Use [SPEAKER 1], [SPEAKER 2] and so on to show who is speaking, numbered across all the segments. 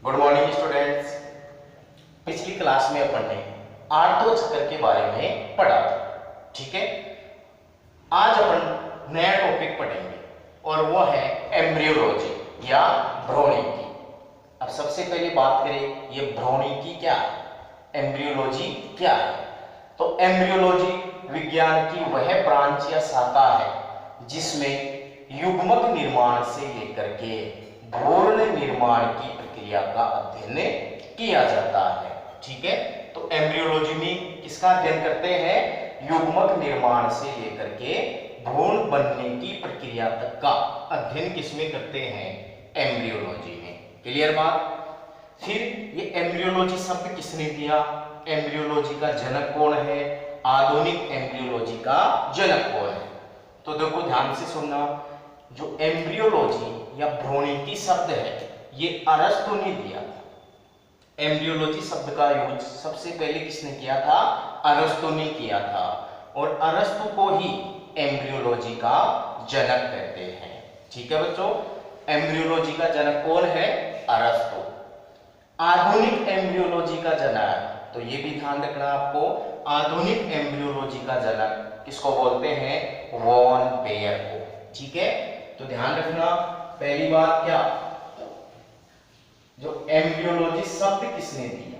[SPEAKER 1] Good morning students. पिछली class में अपन ने आर्तो चक्र के बारे में पढ़ा था, ठीक है। आज अपन नया टॉपिक पढ़ेंगे और वो है एम्ब्रियोलॉजी या भ्रूणिकी। अब सबसे पहले बात करें ये भ्रूणिकी क्या है, एम्ब्रियोलॉजी क्या है। तो एम्ब्रियोलॉजी विज्ञान की वह ब्रांच या शाखा है जिसमें युग्मक निर्माण से लेकर के भ्रूण निर्माण की प्रक्रिया का अध्ययन किया जाता है, ठीक है। तो एम्ब्रियोलॉजी में किसका अध्ययन करते हैं, युग्मक निर्माण से लेकर के भ्रूण बनने की प्रक्रिया तक का अध्ययन किसमें करते हैं, एम्ब्रियोलॉजी में। क्लियर बात। फिर ये एम्ब्रियोलॉजी शब्द किसने दिया, एम्ब्रियोलॉजी का जनक कौन है, आधुनिक एम्ब्रियोलॉजी का जनक कौन है। तो देखो ध्यान से सुनना, जो एम्ब्रियोलॉजी या भ्रूणिकी शब्द है ये अरस्तु ने दिया था। एम्ब्रियोलॉजी शब्द का यूज सबसे पहले किसने किया था, अरस्तु ने किया था। और अरस्तु को ही एम्ब्रियोलॉजी का जनक कहते हैं, ठीक है बच्चों। एम्ब्रियोलॉजी का जनक कौन है, अरस्तु। आधुनिक एम्ब्रियोलॉजी का जनक, तो ये भी ध्यान रखना आपको, आधुनिक एम्ब्रियोलॉजी का जनक किसको बोलते हैं, वॉन बेयर को, ठीक है। तो ध्यान रखना, पहली बात क्या, जो एम्ब्रियोलॉजी शब्द किसने दिया,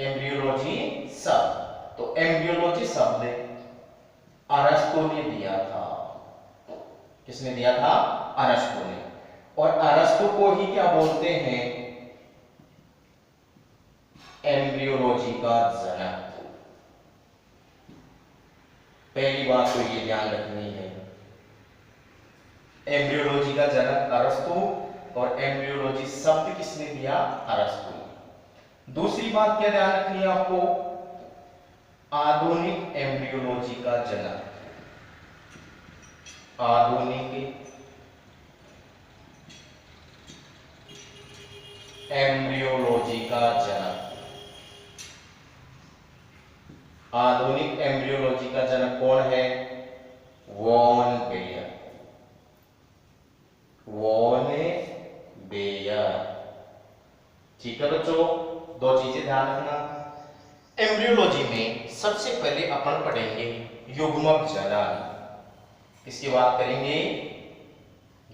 [SPEAKER 1] एम्ब्रियोलॉजी शब्द, तो एम्ब्रियोलॉजी शब्द अरस्तु ने दिया था। किसने दिया था, अरस्तु ने। और अरस्तु को ही क्या बोलते हैं, एम्ब्रियोलॉजी का जनक। पहली बात तो ये ध्यान रखनी है, एम्ब्रियोलॉजी का जनक अरस्तु और एम्ब्रियोलॉजी शब्द किसने दिया, अरस्तु। दूसरी बात क्या ध्यान रखनी है आपको, आधुनिक एम्ब्रियोलॉजी का जनक, आधुनिक एम्ब्रियोलॉजी का जनक। आधुनिक एम्ब्रियोलॉजी का जनक कौन है, वॉन बेयर, वॉन बेयर, ठीक है बच्चों। दो चीजें ध्यान रखना, एम्ब्रियोलॉजी में सबसे पहले अपन पढ़ेंगे युग्मक जनन। किसकी बात करेंगे,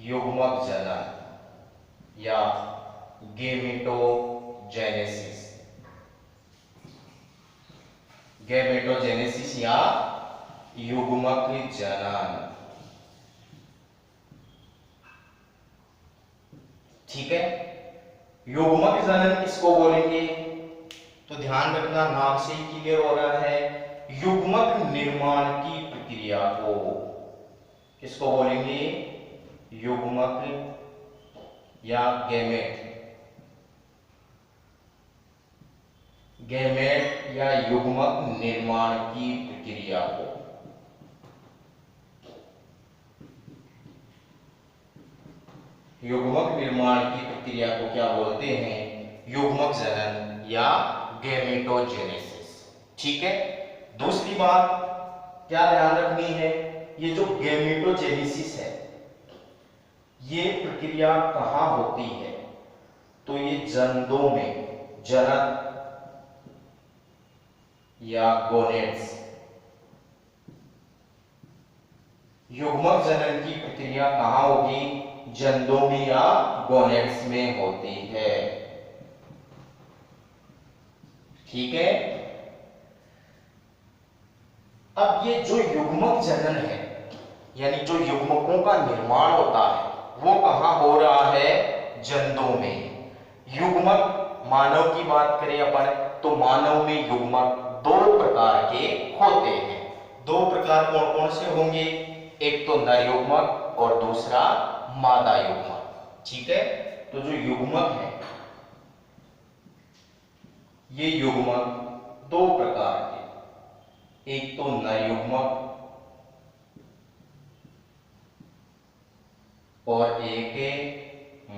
[SPEAKER 1] युग्मक जनन या गेमेटोजेनेसिस, गेमेटोजेनेसिस या युग्मक जनन, ठीक है। युग्मक जनन किसको बोलेंगे, तो ध्यान रखना, नाम से ही क्लियर हो रहा है, युग्मक निर्माण की प्रक्रिया को किसको बोलेंगे, युग्मक या गैमेट, गैमेट या युग्मक निर्माण की प्रक्रिया को, युग्मक निर्माण की प्रक्रिया को क्या बोलते हैं, युग्मक जनन या गैमेटोजेनेसिस, ठीक है। दूसरी बात क्या ध्यान रखनी है, ये जो गैमेटोजेनेसिस है ये प्रक्रिया कहां होती है, तो ये जंतुओं में, जनक या गोनेड्स, युग्मक जनन की प्रक्रिया कहां होगी, जंतुओं में या गोनेड्स में होती है, ठीक है। अब ये जो युग्मक जनन है यानी जो युग्मकों का निर्माण होता है वो कहां हो रहा है, जंतुओं में। युग्मक मानव की बात करें अपन तो मानव में युग्मक दो प्रकार के होते हैं। दो प्रकार कौन कौन से होंगे, एक तो नर युग्मक और दूसरा मादा युग्मक, ठीक है। तो जो युग्मक है ये युग्मक दो प्रकार के, एक तो नर युग्मक और एक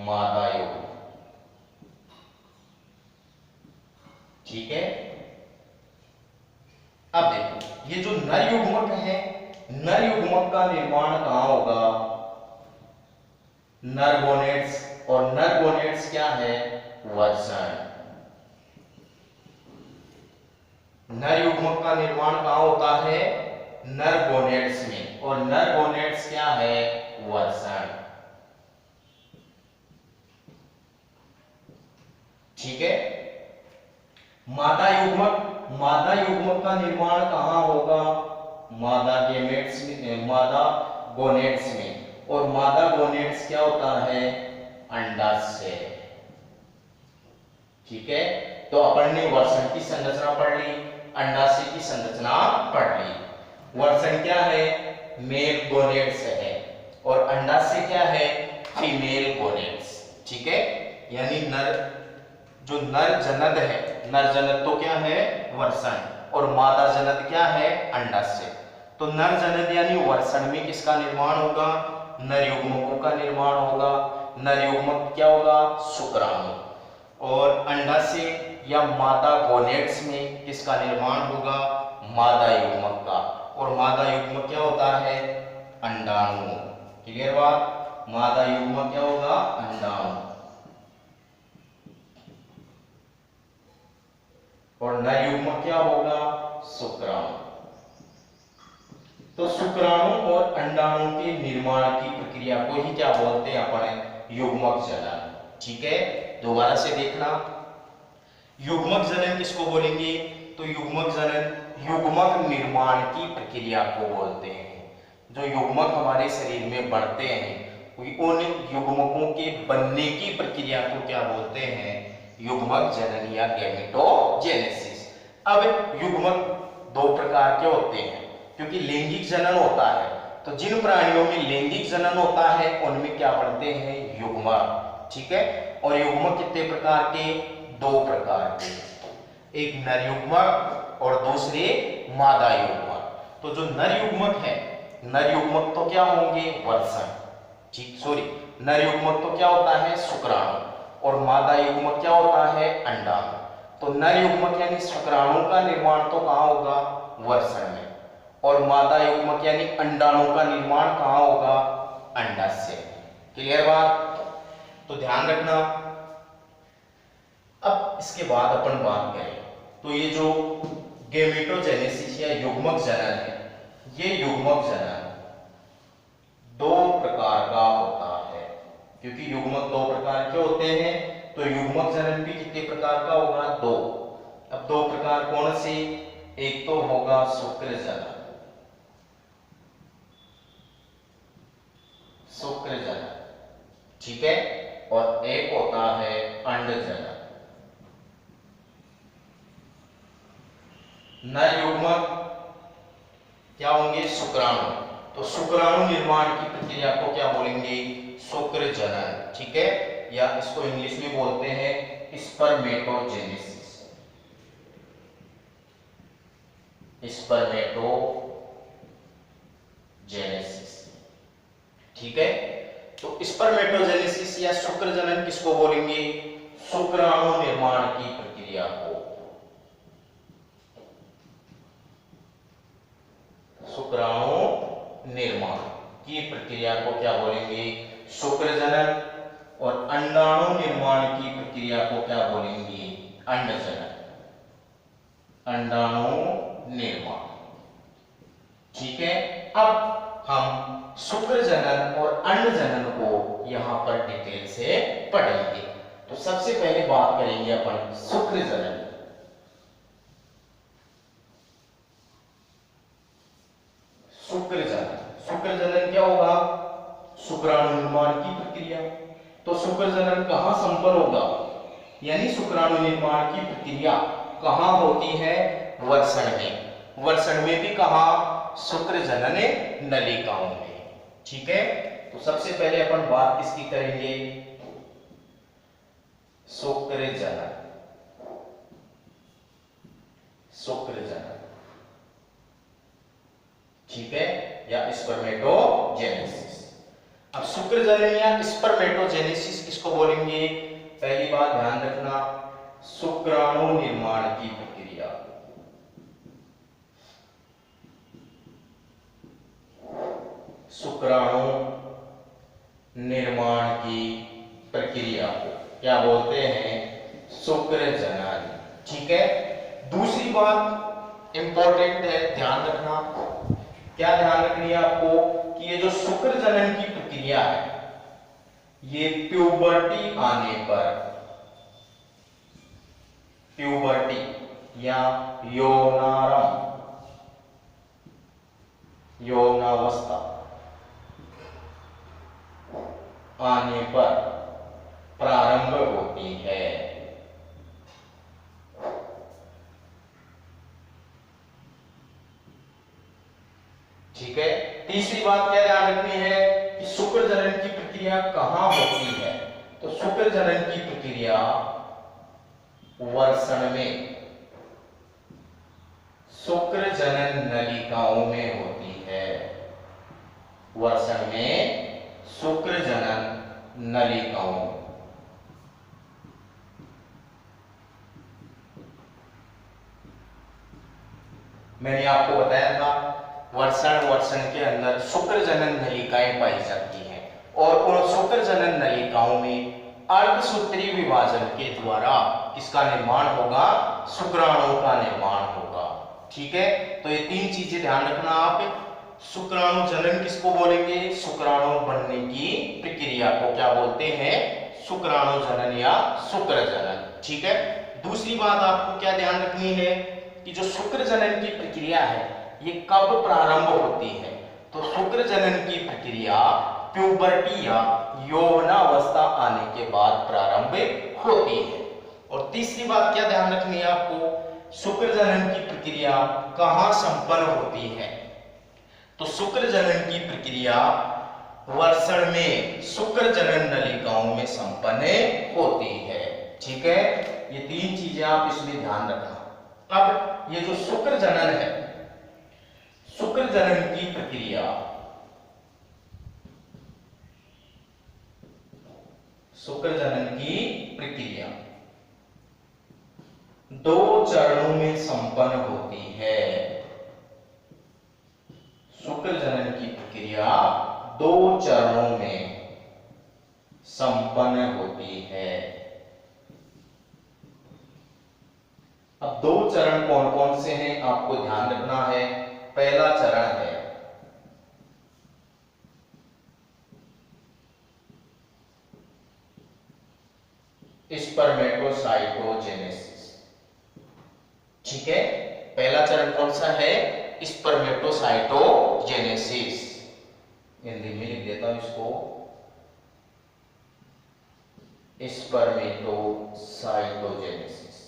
[SPEAKER 1] मादा युग्मक, ठीक है। अब देखो ये जो नर युग्मक है, नर युग्मक का निर्माण कहां होगा, नर गोनेड्स और नर गोनेड्स क्या है? वर्षण। नर युग्मक का निर्माण कहाँ होता है? नर गोनेड्स में, और नर गोनेड्स क्या है? वर्षण। ठीक है। मादा युग्मक का निर्माण कहाँ होगा? मादा गेमेट्स में, मादा गोनेड्स में, और मादा गोनेड्स क्या होता है? अंडाशय। ठीक है, तो अपन ने वर्षण की संरचना पढ़ ली, अंडाशय की संरचना पढ़ ली। वर्षण क्या है? मेल गोनेड्स है, और अंडाशय क्या है? Female gonads. ठीक है, यानी जो नर जनद है, नर जनद तो क्या है? वर्षण, और मादा जनद क्या है? अंडाशय। तो नर जनद यानी वर्षण में किसका निर्माण होगा? नर युग्मकों का निर्माण होगा। नर युग्मक क्या होगा? शुक्राणु। और अंडाशय या मादा गोनेड्स में किसका निर्माण होगा? मादा युग्मक का। और मादा युग्मक क्या होता है? अंडाणु। क्लियर बात? मादा युग्मक क्या होगा? अंडाणु। और नर युग्मक क्या होगा? शुक्राणु। तो शुक्राणु और अंडाणु के निर्माण की प्रक्रिया को ही क्या बोलते हैं अपन? युग्मक जनन। ठीक है, दोबारा से देखना। युग्मक जनन किसको बोलेंगे? तो युग्मक जनन युग्मक निर्माण की प्रक्रिया को बोलते हैं। जो युग्मक हमारे शरीर में बढ़ते हैं, उन युग्मकों के बनने की प्रक्रिया को क्या बोलते हैं? युग्मक जनन या गैमेटोजेनेसिस। अब युग्मक दो प्रकार के होते हैं, क्योंकि लैंगिक जनन होता है, तो जिन प्राणियों में लैंगिक जनन होता है उनमें क्या बनते हैं? युग्मक। ठीक है, और युग्मक कितने प्रकार के? दो प्रकार के, एक नर युग्मक और दूसरे मादा युग्मक। तो जो नर युग्मक है, नर युग्मक तो क्या होंगे? वर्षण। ठीक, सॉरी, नर युग्मक तो क्या होता है? शुक्राणु, और मादा युग्मक क्या होता है? अंडाणु। तो नर युग्मक यानी शुक्राणु का निर्माण तो कहाँ होगा? वर्षण में, और मादा युग्मक यानी अंडाणु का निर्माण कहाँ होगा? अंडाशय। क्लियर बात? तो ध्यान रखना। अब इसके बाद अपन बात करें तो ये जो गैमेटोजेनेसिस या युग्मक जनन है, ये युग्मक जनन दो प्रकार का होता है, क्योंकि युग्मक दो प्रकार के होते हैं, तो युग्मक जनन भी कितने प्रकार का होगा? दो। अब दो प्रकार कौन से? एक तो होगा शुक्र जनन, शुक्र जनन, ठीक है, और एक होता है अंड जनन। नर युग्मक क्या होंगे? शुक्राणु। तो शुक्राणु निर्माण की प्रक्रिया को क्या बोलेंगे? शुक्र जनन। ठीक है, या इसको इंग्लिश में बोलते हैं स्पर्मेटोजेनेसिस। स्पर्मेटोजेनेसिस। ठीक है, तो स्पर्मेटोजेनेसिस या शुक्र जनन किसको बोलेंगे? शुक्राणु निर्माण की प्रक्रिया को। शुक्राणु निर्माण की प्रक्रिया को क्या बोलेंगे? शुक्र जनन। और अंडाणु निर्माण की प्रक्रिया को क्या बोलेंगे? अंड जनन, अंडाणु निर्माण। ठीक है, अब हम शुक्र जनन और अंड जनन को यहां पर डिटेल से पढ़ेंगे। तो सबसे पहले बात करेंगे अपन शुक्र जनन। शुक्र जनन, शुक्र जनन क्या होगा? शुक्राणु निर्माण की प्रक्रिया। तो शुक्र जनन कहां संपन्न होगा? यानी शुक्राणु निर्माण की प्रक्रिया कहां होती है? वर्षण में। वर्षण में भी कहां? शुक्र जनन नलिकाओं में। ठीक है, तो सबसे पहले अपन बात किसकी करेंगे? शुक्र जनन, शुक्र जनन। ठीक है, या स्पर्मेटोजेनेसिस। अब शुक्र जनन या स्पर्मेटोजेनेसिस किसको बोलेंगे? पहली बात ध्यान रखना, शुक्राणु निर्माण की प्रक्रिया। शुक्राणु निर्माण की प्रक्रिया को क्या बोलते हैं? शुक्र जनन। ठीक है। दूसरी बात इंपॉर्टेंट है, ध्यान रखना। क्या ध्यान रखनी है आपको कि ये जो शुक्र जनन की प्रक्रिया है, ये प्यूबर्टी आने पर, प्यूबर्टी या यौनारंभ, यौनावस्था आने पर प्रारंभ होती है। ठीक है। तीसरी बात क्या ध्यान रखनी है कि शुक्र जनन की प्रक्रिया कहां होती है? तो शुक्र जनन की प्रक्रिया वर्षण में, शुक्र जनन नलिकाओं में होती है। वर्षण में शुक्र जनन नलिकाओं। मैंने आपको बताया था वर्षण के अंदर शुक्र जनन नलिकाएं पाई जाती हैं और उन शुक्र जनन नलिकाओं में अर्धसूत्री विभाजन के द्वारा किसका निर्माण होगा? शुक्राणु का निर्माण होगा। ठीक है। तो ये तीन चीजें ध्यान रखना आप। शुक्राणु जनन किसको बोलेंगे? शुक्राणु बनने की प्रक्रिया को क्या बोलते हैं? शुक्राणु जनन या शुक्र जनन। ठीक है। दूसरी बात आपको क्या ध्यान रखनी है कि जो शुक्र जनन की प्रक्रिया है ये कब प्रारंभ होती है? तो शुक्र जनन की प्रक्रिया प्यूबर्टी या यौवनावस्था आने के बाद प्रारंभ होती है। और तीसरी बात क्या ध्यान रखनी है आपको? शुक्र जनन की प्रक्रिया कहां संपन्न होती है? तो शुक्र जनन की प्रक्रिया वर्षण में शुक्र जनन नलिकाओं में संपन्न होती है। ठीक है। ये तीन चीजें आप इसमें ध्यान रखना। अब ये जो शुक्र जनन है, शुक्र जनन की प्रक्रिया, शुक्र जनन की प्रक्रिया दो चरणों में संपन्न होती है। शुक्र जनन की प्रक्रिया दो चरणों में संपन्न होती है। अब दो चरण कौन कौन से हैं आपको ध्यान रखना है। पहला चरण है स्पर्मेटोसाइटोजेनेसिस। ठीक है। पहला चरण कौन सा है? स्पर्मेटोसाइटोजेनेसिस। हिंदी में लिख देता हूं इसको, स्पर्मेटोसाइटोजेनेसिस।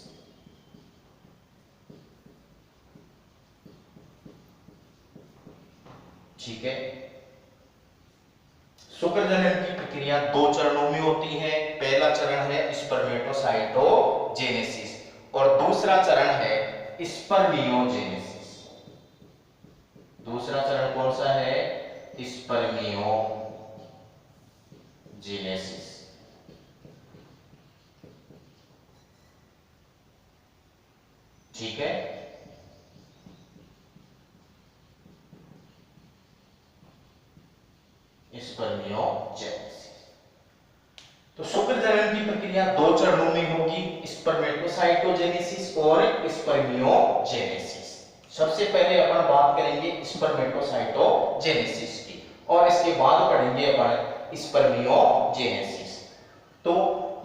[SPEAKER 1] ठीक है। शुक्र जनन की प्रक्रिया दो चरणों में होती है। पहला चरण है स्पर्मेटोसाइटोजेनेसिस और दूसरा चरण है स्पर्मियोजेनेसिस। दूसरा चरण कौन सा है? स्पर्मियोजेनेसिस। ठीक है। स्पर्मियोजेनेसिस। तो शुक्र जनन की प्रक्रिया दो चरणों में होगी, स्पर्मेटोसाइटोजेनेसिस और स्पर्मियोजेनेसिस। सबसे पहले अपन बात करेंगे स्पर्मेटोसाइटोजेनेसिस की और इसके बाद पढ़ेंगे अपन स्पर्मियोजेनेसिस। तो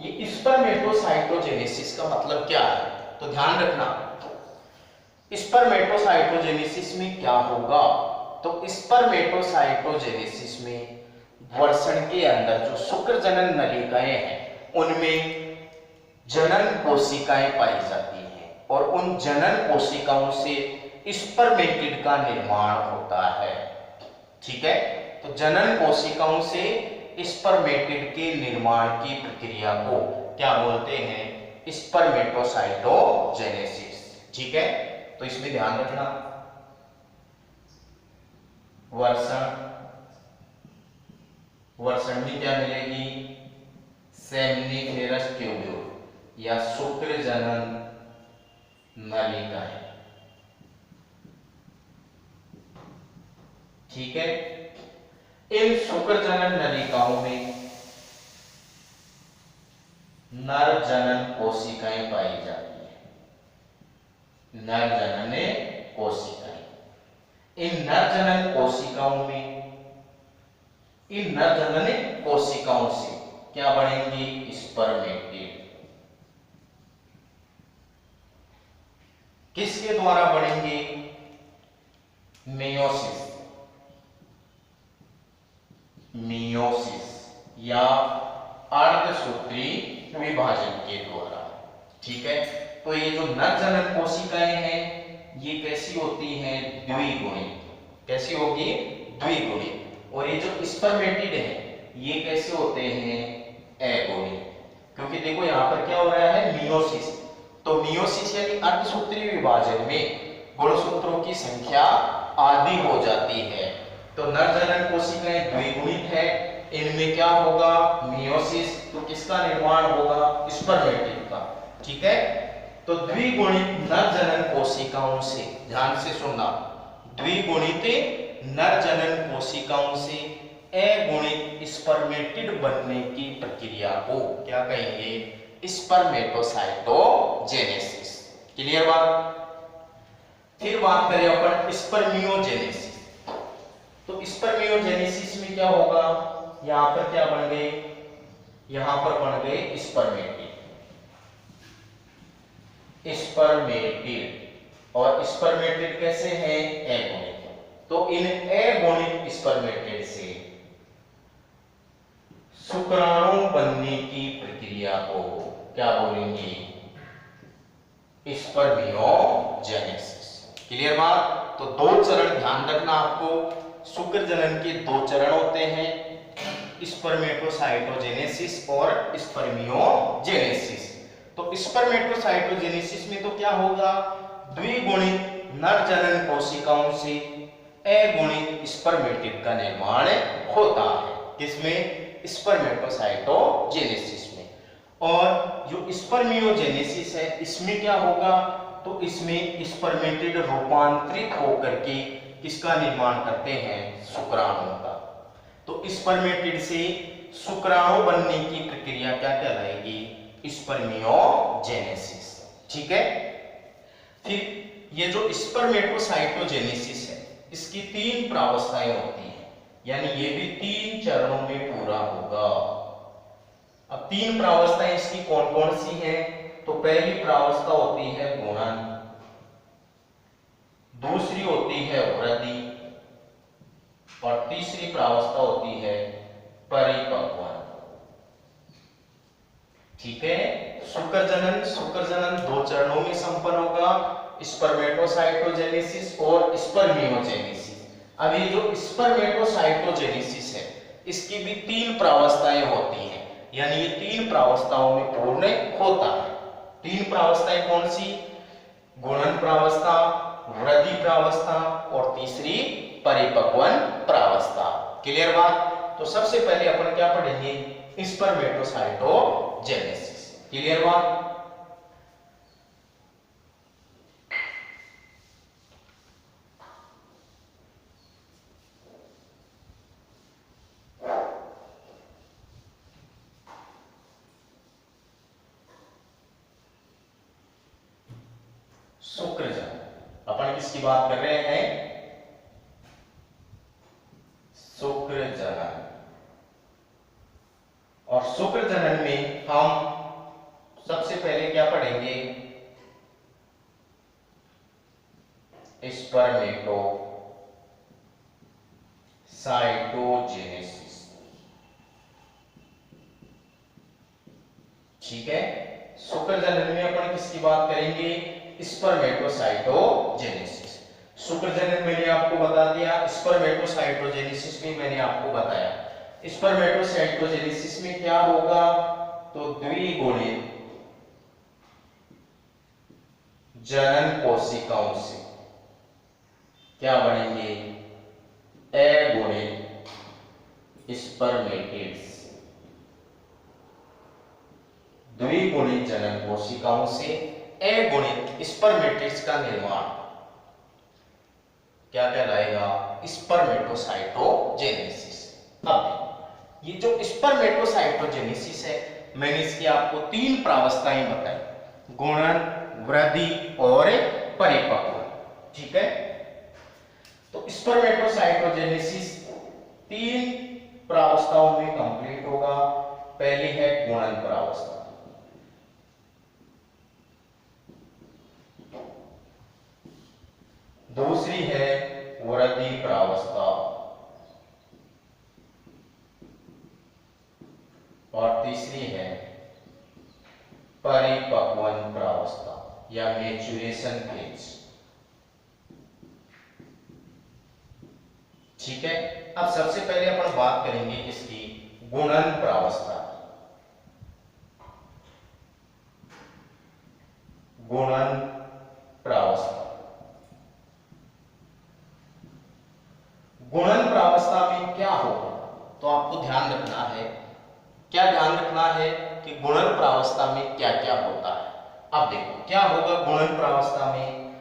[SPEAKER 1] ये स्पर्मेटोसाइटोजेनेसिस का मतलब क्या है? तो ध्यान रखना, स्पर्मेटोसाइटोजेनेसिस में क्या होगा? तो स्पर्मेटोसाइटोजेनेसिस में वर्षण के अंदर जो शुक्र जनन नलिकाएं हैं उनमें जनन कोशिकाएं पाई जाती हैं और उन जनन कोशिकाओं से स्पर्मेटिड का निर्माण होता है। ठीक है। तो जनन कोशिकाओं से स्पर्मेटिड के निर्माण की प्रक्रिया को क्या बोलते हैं? स्पर्मेटोसाइटोजेनेसिस। ठीक है। तो इसमें ध्यान रखना, वर्षण में क्या मिलेगी? सेमनीफेरस ट्यूब्यूल या शुक्र जनन नलिकाएं। ठीक है। इन शुक्र जनन नलिकाओं में नर जनन कोशिकाएं पाई जाती है। नर जनन कोशिकाएं, इन नर जनन कोशिकाओं में, इन नर जनन कोशिकाओं से क्या बनेंगे? स्पर्मेटिड। किसके द्वारा बनेंगे? मेयोसिस, मियोसिस या अर्धसूत्री विभाजन के द्वारा। ठीक है, तो ये जो नर जनन कोशिकाएं हैं ये कैसी होती हैं? द्विगुणित। कैसी होगी? द्विगुणित। और ये जो स्पर्मेटिड है ये कैसे होते हैं? अगुणित। क्योंकि देखो यहां पर क्या हो रहा है? मियोसिस। तो मियोसिस यानी अर्धसूत्री विभाजन में गुणसूत्रों की संख्या आधी हो जाती है। तो नर जनन कोशिकाएं द्विगुणित है, इनमें क्या होगा? मियोसिस। तो किसका निर्माण होगा? स्पर्मेटिड का। ठीक है, तो द्विगुणित नर जनन कोशिकाओं से, ध्यान से सुनना, द्विगुणित नर जनन कोशिकाओं से अगुणित स्पर्मेटिड बनने की प्रक्रिया को क्या कहेंगे? स्पर्मेटोसाइटोजेनेसिस। क्लियर बात? फिर बात करें अपन स्पर्मियोजेनेसिस। तो स्पर्मियोजेनेसिस में क्या होगा? यहां पर क्या बन गए? यहां पर बन गए स्पर्मेटिड। स्पर्मेटिड, और स्पर्मेटिड कैसे हैं? अगुणित। तो इन अगुणित स्पर्मेटिड से शुक्राणु बनने की प्रक्रिया को क्या बोलेंगे? स्पर्मियोजेनेसिस। क्लियर बात? तो दो चरण ध्यान रखना आपको। शुक्र जनन के दो चरण होते हैं, स्पर्मेटोसाइटोजेनेसिस और स्पर्मियोजेनेसिस। तो स्पर्मेटोसाइटोजेनेसिस में तो क्या होगा? द्विगुणित नर जनन कोशिकाओं से अगुणित स्पर्मेटिड का निर्माण होता है। किसमें? स्पर्मेटोसाइटोजेनेसिस में। और जो स्पर्मियोजेनेसिस है इसमें क्या होगा? तो इसमें स्पर्मेटिड रूपांतरित होकर के किसका निर्माण करते हैं? शुक्राणु का। तो स्पर्मेटिड से शुक्राणु बनने की प्रक्रिया क्या कहलाएगी? स्पर्मियोजेनेसिस। ठीक है, फिर ये जो स्पर्मेटोसाइटोजेनेसिस है इसकी 3 प्रावस्थाएं होती हैं, यानी ये भी 3 चरणों में पूरा होगा। अब 3 प्रावस्थाएं इसकी कौन कौन सी हैं? तो पहली प्रावस्था होती है गुणन, दूसरी होती है वृद्धि, और तीसरी प्रावस्था होती है परिपक्वन। ठीक है, शुक्र जनन 2 चरणों में संपन्न होगा, स्पर्मेटोसाइटोजेनेसिस और स्पर्मियोजेनेसिस। अब ये जो स्पर्मेटोसाइटोजेनेसिस है इसकी भी 3 प्रावस्थाएं होती हैं, यानी ये 3 प्रावस्थाओं में पूर्ण होता है। 3 प्रावस्थाएं कौन सी? गुणन प्रावस्था, वृद्धि प्रावस्था और तीसरी परिपक्वन प्रावस्था। क्लियर बात? तो सबसे पहले अपन क्या पढ़ेंगे? स्पर्मेटोसाइटोजेनेसिस। क्लियर बात? शुक्रजनन, अपन किसकी बात कर रहे हैं? शुक्रजनन। और शुक्रजनन में हम सबसे पहले क्या पढ़ेंगे? स्पर्मेटोसाइटोजेनेसिस। ठीक है, शुक्रजनन में अपन किसकी बात करेंगे? स्पर्मेटोसाइटोजेनेसिस। शुक्रजनन मैंने आपको बता दिया, स्पर्मेटोसाइटोजेनेसिस में मैंने आपको बताया। स्पर्मेटोसाइटोजेनेसिस में क्या होगा? तो द्विगुणित जनन कोशिकाओं से क्या बनेंगे? अगुणित स्पर्मेटिड्स। द्विगुणित जनन कोशिकाओं से अगुणित स्पर्मेटिड्स का निर्माण क्या कहलाएगा? स्पर्मेटोसाइटोजेनेसिस। अब ये जो स्पर्मेटोसाइटोजेनेसिस है मैंने इसकी आपको 3 प्रावस्थाएं बताई, गुणन, वृद्धि और परिपक्व। ठीक है, तो स्पर्मेटोसाइटोजेनेसिस 3 प्रावस्थाओं में कंप्लीट होगा। पहली है गुणन प्रावस्था, दूसरी है वृद्धि प्रावस्था और तीसरी है परिपक्वन प्रावस्था या मैच्योरेशन फेज। ठीक है, अब सबसे पहले अपन बात करेंगे इसकी गुणन प्रावस्था। गुणन प्रावस्था, गुणन प्रावस्था में क्या होगा, तो आपको ध्यान रखना है, क्या ध्यान रखना है कि गुणन प्रावस्था में क्या क्या होता है। अब देखो क्या होगा गुणन प्रावस्था में,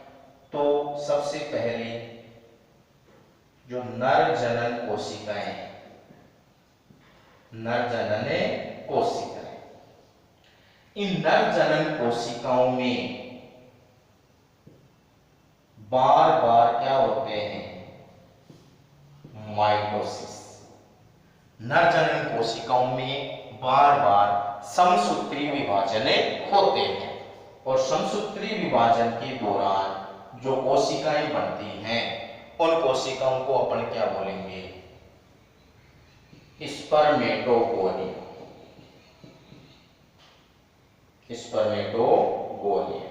[SPEAKER 1] तो सबसे पहले जो नर जनन कोशिकाएं, नर जनन कोशिकाएं, इन नर जनन कोशिकाओं में बार बार क्या होते हैं, माइटोसिस। नर जनन कोशिकाओं में बार बार समसूत्री विभाजन होते हैं और समसूत्री विभाजन के दौरान जो कोशिकाएं बनती हैं उन कोशिकाओं को अपन क्या बोलेंगे, स्पर्मेटोगोनिया। स्पर्मेटोगोनिया।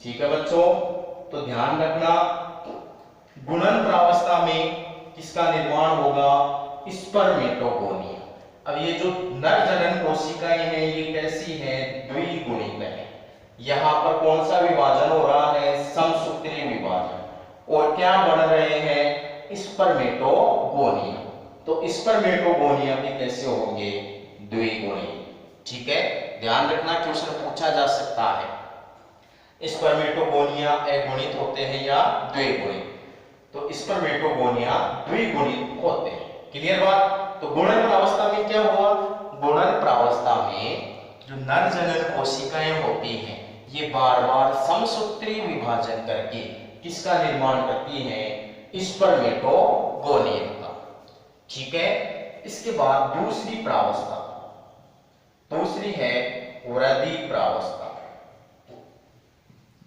[SPEAKER 1] ठीक है बच्चों, तो ध्यान रखना गुणन प्रावस्था में किसका निर्माण होगा, स्पर्मेटोगोनिया। अब ये जो नर जनन कोशिकाएं हैं ये कैसी हैं, द्विगुणित है। यहां पर कौन सा विभाजन हो रहा है, समसूत्री विभाजन, और क्या बन रहे हैं, स्पर्मेटोगोनिया। तो स्पर्मेटोगोनिया भी कैसे होंगे, द्विगुणित। ठीक है, ध्यान रखना क्वेश्चन पूछा जा सकता है स्पर्मेटोगोनिया अगुणित होते हैं या द्विगुणित, तो स्पर्मेटोगोनिया द्विगुणित होते हैं। क्लियर बात। तो गुणन प्रावस्था में क्या हुआ, गुणन प्रावस्था में जो नर जनन कोशिकाएं होती हैं ये बार बार समसूत्री विभाजन करके किसका निर्माण करती हैं, स्पर्मेटोगोनिया का। ठीक है, इसके बाद दूसरी प्रावस्था, दूसरी है वृद्धि प्रावस्था।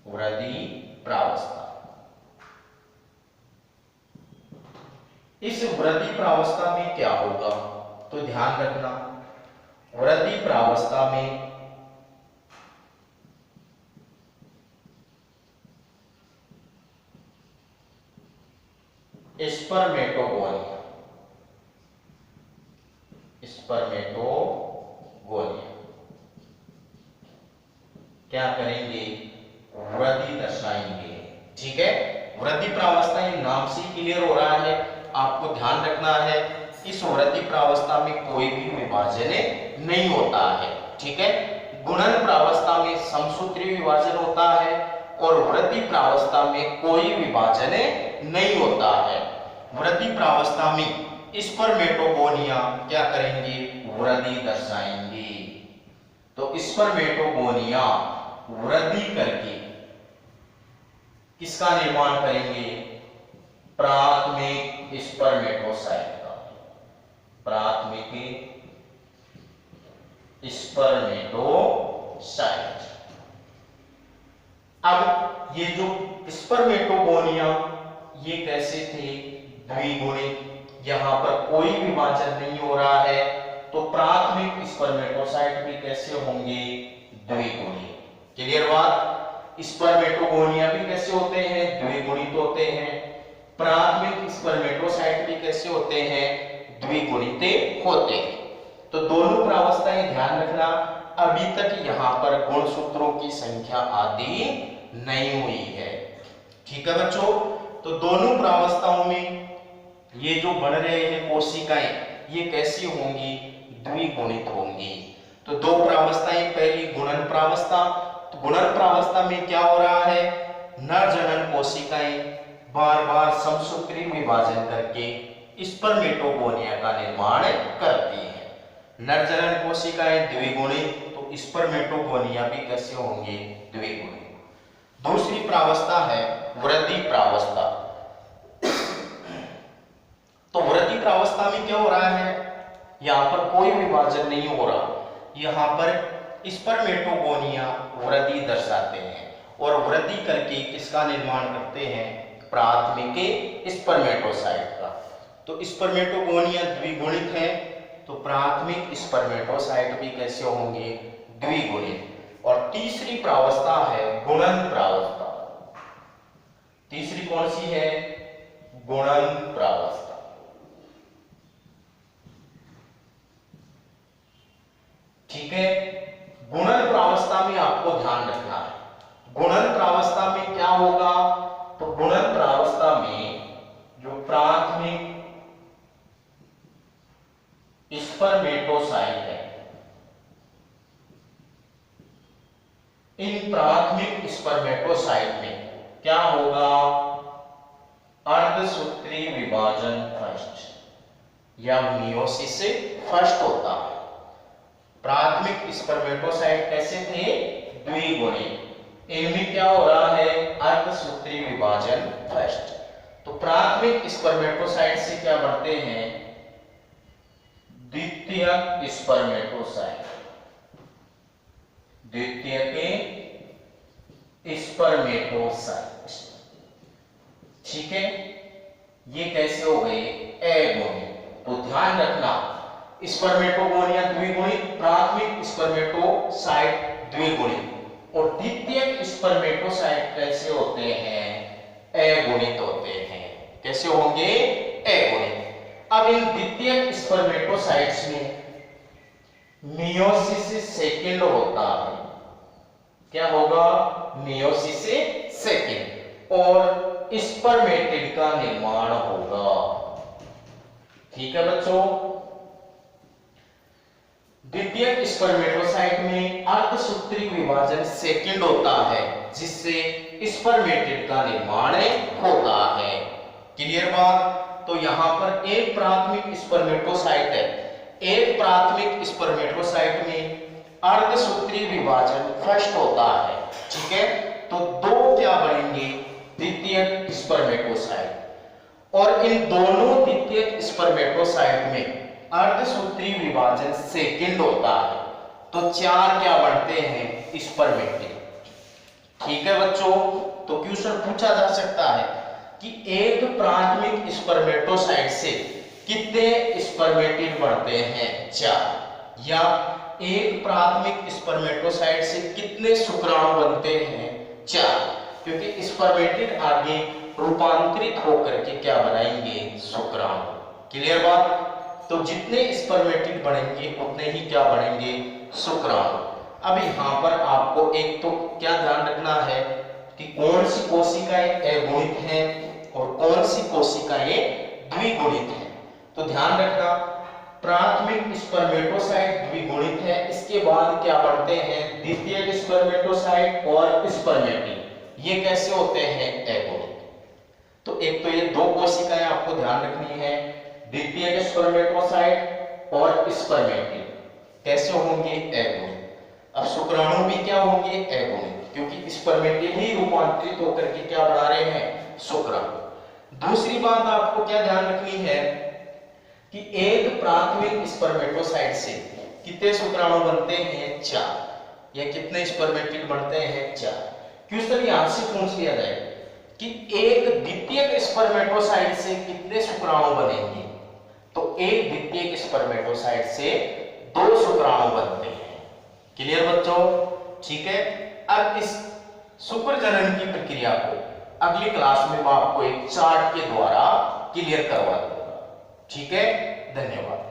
[SPEAKER 1] वृद्धि प्रावस्था, इस वृद्धि प्रावस्था में क्या होगा, तो ध्यान रखना वृद्धि प्रावस्था में स्पर्मेटोगोनिया, स्पर्मेटोगोनिया क्या करेंगे, वृद्धि दर्शाएंगे। ठीक है, वृद्धि प्रावस्था ये नाम से क्लियर हो रहा है, आपको ध्यान रखना है इस वृद्धि प्रावस्था में कोई भी विभाजन नहीं होता है। ठीक है, गुणन प्रावस्था में समसूत्री विभाजन होता है और वृद्धि प्रावस्था में कोई विभाजन नहीं होता है। वृद्धि प्रावस्था में स्पर्मेटोगोनिया क्या करेंगे, वृद्धि दर्शाएंगे। तो स्पर्मेटोगोनिया वृद्धि करके किसका निर्माण करेंगे, प्राथमिक स्पर्मेटोसाइट का, प्राथमिक स्पर्मेटोसाइट। अब ये जो स्पर्मेटोगोनिया ये कैसे थे, द्विगुणित, यहां पर कोई विभाजन नहीं हो रहा है, तो प्राथमिक स्पर्मेटोसाइट भी कैसे होंगे, द्विगुणित। क्लियर बात। स्पर्मेटोगोनिया भी कैसे होते हैं, द्विगुणित होते हैं। प्राथमिक स्पर्मेटोसाइट भी कैसे होते हैं, द्विगुणित होते हैं। तो दोनों प्रावस्थाएं ध्यान रखना, अभी तक यहां पर गुणसूत्रों की संख्या आदि नहीं हुई है। ठीक है बच्चों, तो दोनों प्रावस्थाओं में ये जो बन रहे हैं कोशिकाएं ये कैसी होंगी, द्विगुणित होंगी। तो दो प्रावस्थाएं, पहली गुणन प्रावस्था, तो गुणन प्रावस्था में क्या हो रहा है, नर जनन कोशिकाएं बार बार समसूत्री विभाजन करके स्पर्मेटोगोनिया का निर्माण करती हैं। नर जनन कोशिकाएं द्विगुणित, तो स्पर्मेटोगोनिया भी कैसे होंगे? द्विगुणित। दूसरी प्रावस्था है वृद्धि प्रावस्था। तो वृद्धि प्रावस्था में क्या हो रहा है? यहाँ पर कोई विभाजन नहीं हो रहा, यहाँ पर स्पर्मेटोगोनिया वृद्धि दर्शाते हैं और वृद्धि करके किसका निर्माण करते हैं? प्राथमिक स्पर्मेटोसाइट का। तो स्पर्मेटोगोनिया द्विगुणित है, तो प्राथमिक स्पर्मेटोसाइट भी कैसे होंगे? द्विगुणित। और तीसरी प्रावस्था है गुणन प्रावस्था। तीसरी कौन सी है? गुणन प्रावस्था। ठीक है, गुणन प्रावस्था में आपको ध्यान रखना है। गुणन प्रावस्था में क्या होगा? तो गुणन प्रावस्था में जो प्राथमिक स्पर्मेटोसाइट है, इन प्राथमिक स्पर्मेटोसाइट में क्या होगा? अर्धसूत्री विभाजन फर्स्ट या मियोसिस फर्स्ट होता है। प्राथमिक स्पर्मेटोसाइट कैसे थे? द्विगुणित। इनमें क्या हो रहा है? अर्धसूत्री विभाजन फर्स्ट। तो प्राथमिक स्पर्मेटोसाइट से क्या बनते हैं? द्वितीयक स्पर्मेटोसाइट। द्वितीयक स्पर्मेटोसाइट। ठीक है, ये कैसे हो गए? अगुणित। तो ध्यान रखना, स्पर्मेटोगोनिया द्विगुणित, प्राथमिक स्पर्मेटोसाइट द्विगुणित और द्वितीयक स्पर्मेटोसाइट कैसे होते हैं? अगुणित होते हैं। कैसे होंगे? अगुणित। अब इन द्वितीयक स्पर्मेटोसाइट्स में मियोसिस सेकंड होता है। क्या होगा? मियोसिस सेकंड और स्पर्मेटिड का निर्माण होगा। ठीक है बच्चों, द्वितीयक स्पर्मेटोसाइट में अर्धसूत्री विभाजन सेकंड होता है, जिससे स्पर्मेटिड का निर्माण होता है। क्लियर बात? तो यहां पर एक प्राथमिक स्पर्मेटोसाइट है, एक प्राथमिक स्पर्मेटोसाइट में अर्धसूत्री विभाजन फर्स्ट होता है। ठीक है, तो दो क्या बनेंगे? द्वितीयक स्पर्मेटोसाइट। और इन दोनों द्वितीयक स्पर्मेटोसाइट में अर्धसूत्री विभाजन सेकंड होता है, तो चार क्या बनते हैं? स्पर्मेटिड। ठीक है बच्चों, तो क्वेश्चन पूछा जा सकता है कि एक प्राथमिक स्पर्मेटोसाइट से कितने स्पर्मेटिड बनते हैं? चार। या एक प्राथमिक स्पर्मेटोसाइट से कितने शुक्राणु बनते हैं? चार। क्योंकि स्पर्मेटिड आगे रूपांतरित होकर के क्या बनाएंगे? शुक्राणु। क्लियर बात? तो जितने स्पर्मेटिड बनेंगे उतने ही क्या बनेंगे? शुक्राणु। अब यहाँ पर आपको एक तो क्या ध्यान रखना है कि कौन सी कोशिकाएं अगुणित हैं और कौन सी कोशिकाएं द्विगुणित हैं। तो ध्यान रखना, प्राथमिक स्पर्मेटोसाइट द्विगुणित है, इसके बाद क्या बनते हैं? द्वितीयक स्पर्मेटोसाइट और स्पर्मेटिड। ये कैसे होते हैं? अगुणित। तो एक तो ये दो कोशिकाएं आपको ध्यान रखनी है, द्वितीयक स्पर्मेटोसाइट और स्पर्मेटिड कैसे होंगे? अगुणित। अब शुक्राणु भी क्या होंगे? अगुणित, क्योंकि स्पर्मेटिड ही रूपांतरित होकर के क्या बना रहे हैं? शुक्राणु। दूसरी बात आपको क्या ध्यान रखनी है कि एक प्राथमिक स्पर्मेटोसाइट से कितने शुक्राणु बनते हैं? चार। या कितने स्पर्मेटिड बनते हैं? चार। क्वेश्चन यहां से पूछ लिया जाए कि एक द्वितीयक स्पर्मेटोसाइट से कितने शुक्राणु बनेंगे? तो एक द्वितीयक स्पर्मेटोसाइट से दो शुक्राणु बनते हैं। क्लियर बच्चों? ठीक है, अब इस शुक्र जनन की प्रक्रिया को अगली क्लास में मैं आपको एक चार्ट के द्वारा क्लियर करवा दूंगा। ठीक है, धन्यवाद।